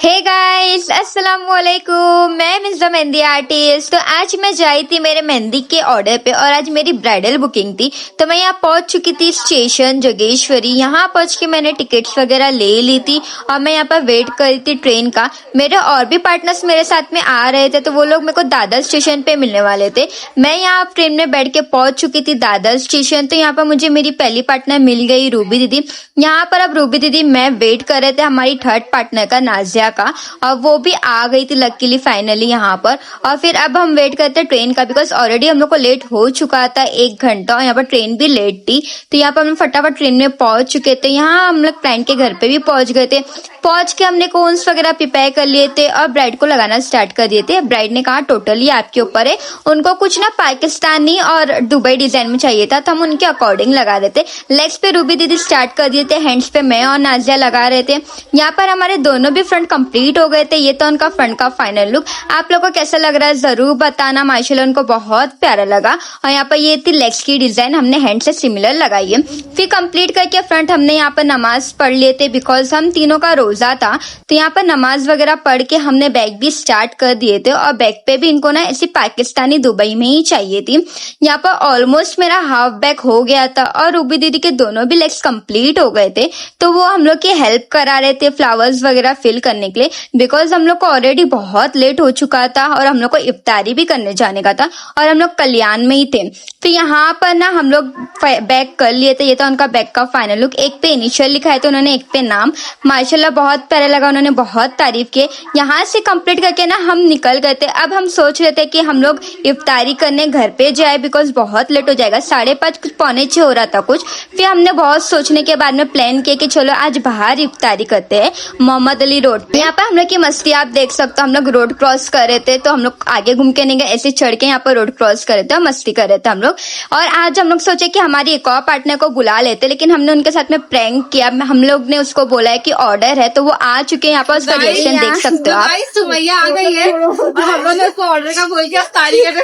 Hey guys, अस्सलाम वालेकुम। मैं मिर्जा मेहंदी आर्टिस्ट। तो आज मैं जाई थी मेरे मेहंदी के ऑर्डर पे और आज मेरी ब्राइडल बुकिंग थी। तो मैं यहाँ पहुंच चुकी थी स्टेशन जोगेश्वरी। यहाँ पहुंच के मैंने टिकट्स वगैरह ले ली थी और मैं यहाँ पर वेट कर रही थी ट्रेन का। मेरे और भी पार्टनर्स मेरे साथ में आ रहे थे, तो वो लोग मेरे को दादर स्टेशन पे मिलने वाले थे। मैं यहाँ ट्रेन में बैठ के पहुंच चुकी थी दादर स्टेशन। तो यहाँ पर मुझे मेरी पहली पार्टनर मिल गई, रूबी दीदी। यहाँ पर अब रूबी दीदी मैं वेट कर रहे थे हमारी थर्ड पार्टनर का, नाजिया का, और वो भी आ गई थी लकीली फाइनली यहाँ पर। और फिर अब हम वेट करते हैं ट्रेन का, बिकॉज ऑलरेडी हम लोग को लेट हो चुका था 1 घंटा और यहाँ पर ट्रेन भी लेट थी। तो यहाँ पर हम फटाफट ट्रेन में पहुंच चुके थे। यहाँ हम लोग क्लाइंट के घर पे भी पहुंच गए थे। पहुंच के हमने कोन्स वगैरह प्रिपेयर कर लिए थे और ब्राइड को लगाना स्टार्ट कर दिए थे। ब्राइड ने कहा टोटली आपके ऊपर है, उनको कुछ ना पाकिस्तानी और दुबई डिजाइन में चाहिए था, तो हम उनके अकॉर्डिंग लगा देते। लेग्स पे रूबी दीदी स्टार्ट कर दिए थे, हैंड्स पे मैं और नाजिया लगा रहे थे। यहाँ पर हमारे दोनों भी फ्रंट कंप्लीट हो गए थे। ये तो उनका फ्रंट का फाइनल लुक। आप लोगों को कैसा लग रहा है जरूर बताना। माशाल्लाह उनको बहुत प्यारा लगा। और यहाँ पर ये थी लेग्स की डिजाइन, हमने हैंड से सिमिलर लगाई है। फिर कंप्लीट करके फ्रंट हमने यहाँ पर नमाज पढ़ लिए थे, बिकॉज हम तीनों का रोजा था। तो यहाँ पर नमाज वगैरह पढ़ के हमने बैग भी स्टार्ट कर दिए थे और बैग पे भी इनको ना ऐसी पाकिस्तानी दुबई में ही चाहिए थी। यहाँ पर ऑलमोस्ट मेरा हाफ बैग हो गया था और रूबी दीदी के दोनों भी लेग्स कंप्लीट हो गए थे। तो वो हम लोग की हेल्प करा रहे थे फ्लावर्स वगैरह फिल करने के लिए, बिकॉज हम लोग को ऑलरेडी बहुत लेट हो चुका था और हम लोग को इफ्तारी भी करने जाने का था और हम लोग कल्याण में ही थे। तो यहाँ पर ना हम लोग बैग कर लिए थे। ये था उनका बैग का फाइनल लुक। एक पे इनिशियल लिखा है तो उन्होंने एक पे नाम। माशाल्लाह बहुत प्यारा लगा, उन्होंने बहुत तारीफ की। यहाँ से कंप्लीट करके ना हम निकल गए थे। अब हम सोच रहे थे कि हम लोग इफ्तारी करने घर पे जाए, बिकॉज बहुत लेट हो जाएगा। 5:30 कुछ 5:45 हो रहा था कुछ। फिर हमने बहुत सोचने के बाद में प्लान किया कि चलो आज बाहर इफ्तारी करते हैं मोहम्मद अली रोड पे। यहाँ पर हम लोग की मस्ती आप देख सकते हो। हम लोग रोड क्रॉस कर रहे थे, तो हम लोग आगे घूम के नहीं गए, ऐसे चढ़ के यहाँ पर रोड क्रॉस कर रहे थे और मस्ती कर रहे थे हम लोग। और आज हम लोग सोचे कि हमारी एक और पार्टनर को बुला लेते, लेकिन हमने उनके साथ में प्रैंक किया। हम लोग ने उसको बोला है कि ऑर्डर है, तो वो आ चुके हैं। यहाँ पर उसका रिएक्शन देख सकते हो आप। सुमैया आ गई है और हम लोग ने उसको ऑर्डर का बोल के अफ्तारी करने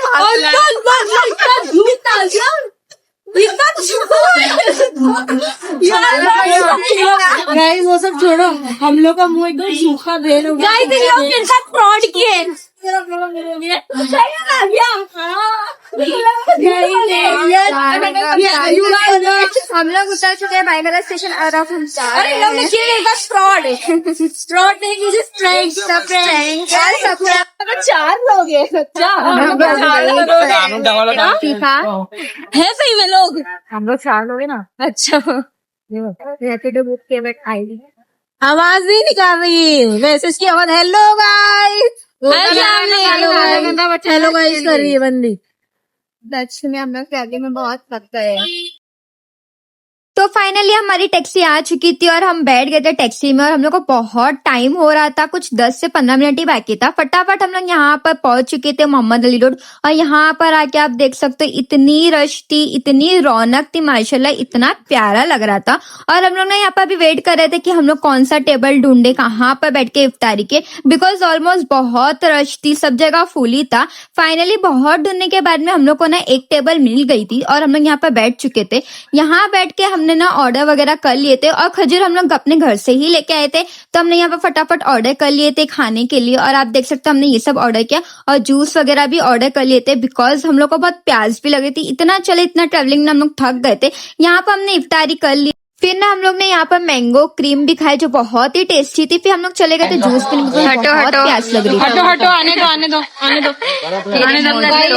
गाइस वो सब छोड़ो, हम लोग का मुंह एकदम सूखा बेल हो गया। गाइस ये लोग मेरे साथ फ्रॉड किए। हम लोग उतर चुके हैं बाईगला स्टेशन और अब हम जा रहे हैं। फ्रॉड नहीं, मुझे प्रैंक 4 लोग हैं। है सही में लोग, हम लोग 4 लोग हैं ना। अच्छा आवाज नहीं निकाल रही, मैसेज की आवाज। हेलो गाइस, हेलो गाइस कर रही है बंदी। दक्ष में हम लोग शादी में बहुत लगता है। तो फाइनली हमारी टैक्सी आ चुकी थी और हम बैठ गए थे टैक्सी में और हम लोग को बहुत टाइम हो रहा था, कुछ 10 से 15 मिनट ही बाकी था। फटाफट हम लोग यहाँ पर पहुंच चुके थे मोहम्मद अली रोड। और यहाँ पर आके आप देख सकते हो इतनी रश थी, इतनी रौनक थी, माशाल्लाह इतना प्यारा लग रहा था। और हम लोग ना यहाँ पर भी वेट कर रहे थे कि हम लोग कौन सा टेबल ढूंढे, कहाँ पर बैठ के इफ्तारी के, बिकॉज ऑलमोस्ट बहुत रश थी, सब जगह फुल ही था। फाइनली बहुत ढूंढने के बाद में हम लोग को ना एक टेबल मिल गई थी और हम लोग यहाँ पर बैठ चुके थे। यहाँ बैठ के हमने ना ऑर्डर वगैरह कर लिए थे और खजूर हम लोग अपने घर से ही लेके आए थे, तो हमने यहाँ पर फटाफट ऑर्डर कर लिए थे खाने के लिए। और आप देख सकते हो हमने ये सब ऑर्डर किया और जूस वगैरह भी ऑर्डर कर लिए थे, बिकॉज हम लोग को बहुत प्यास भी लग रही थी। इतना चले, इतना ट्रेवलिंग में हम लोग थक गए थे। यहाँ पर हमने इफ्तारी कर ली। फिर ना हम लोग ने यहाँ पर मैंगो क्रीम भी खाई जो बहुत ही टेस्टी थी। फिर हम लोग चले गए थे जूस पीने, बहुत प्यास लग रही थी। हटो आने दो।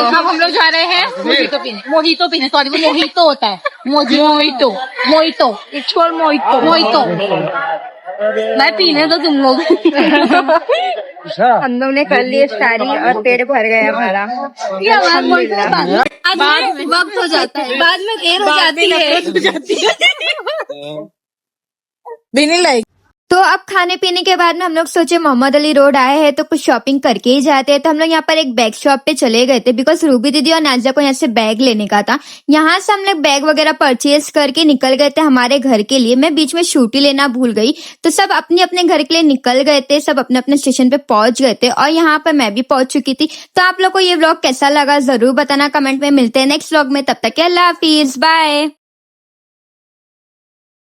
अब हम लोग जा रहे हैं मोहितो पीने। सॉरी वो मोहितो होता है, मोहितो छोड़, मोहितो मैं पीने दो तुम लोग। हम लोग ने कर लिए सारी और पेट भर गया हमारा। वक्त हो जाता है, बाद में देर हो जाती है। भी नहीं लाइक। तो अब खाने पीने के बाद में हम लोग सोचे मोहम्मद अली रोड आए हैं तो कुछ शॉपिंग करके ही जाते हैं। तो हम लोग यहाँ पर एक बैग शॉप पे चले गए थे, बिकॉज रूबी दीदी और नाजिया को यहाँ से बैग लेने का था। यहाँ से हम लोग बैग वगैरह परचेज करके निकल गए थे हमारे घर के लिए। मैं बीच में शूटी लेना भूल गई, तो सब अपने अपने घर के लिए निकल गए थे, सब अपने अपने स्टेशन पे पहुंच गए थे और यहाँ पर मैं भी पहुंच चुकी थी। तो आप लोग को ये व्लॉग कैसा लगा जरूर बताना कमेंट में। मिलते हैं नेक्स्ट व्लॉग में, तब तक के अल्लाह हाफिज, बाय।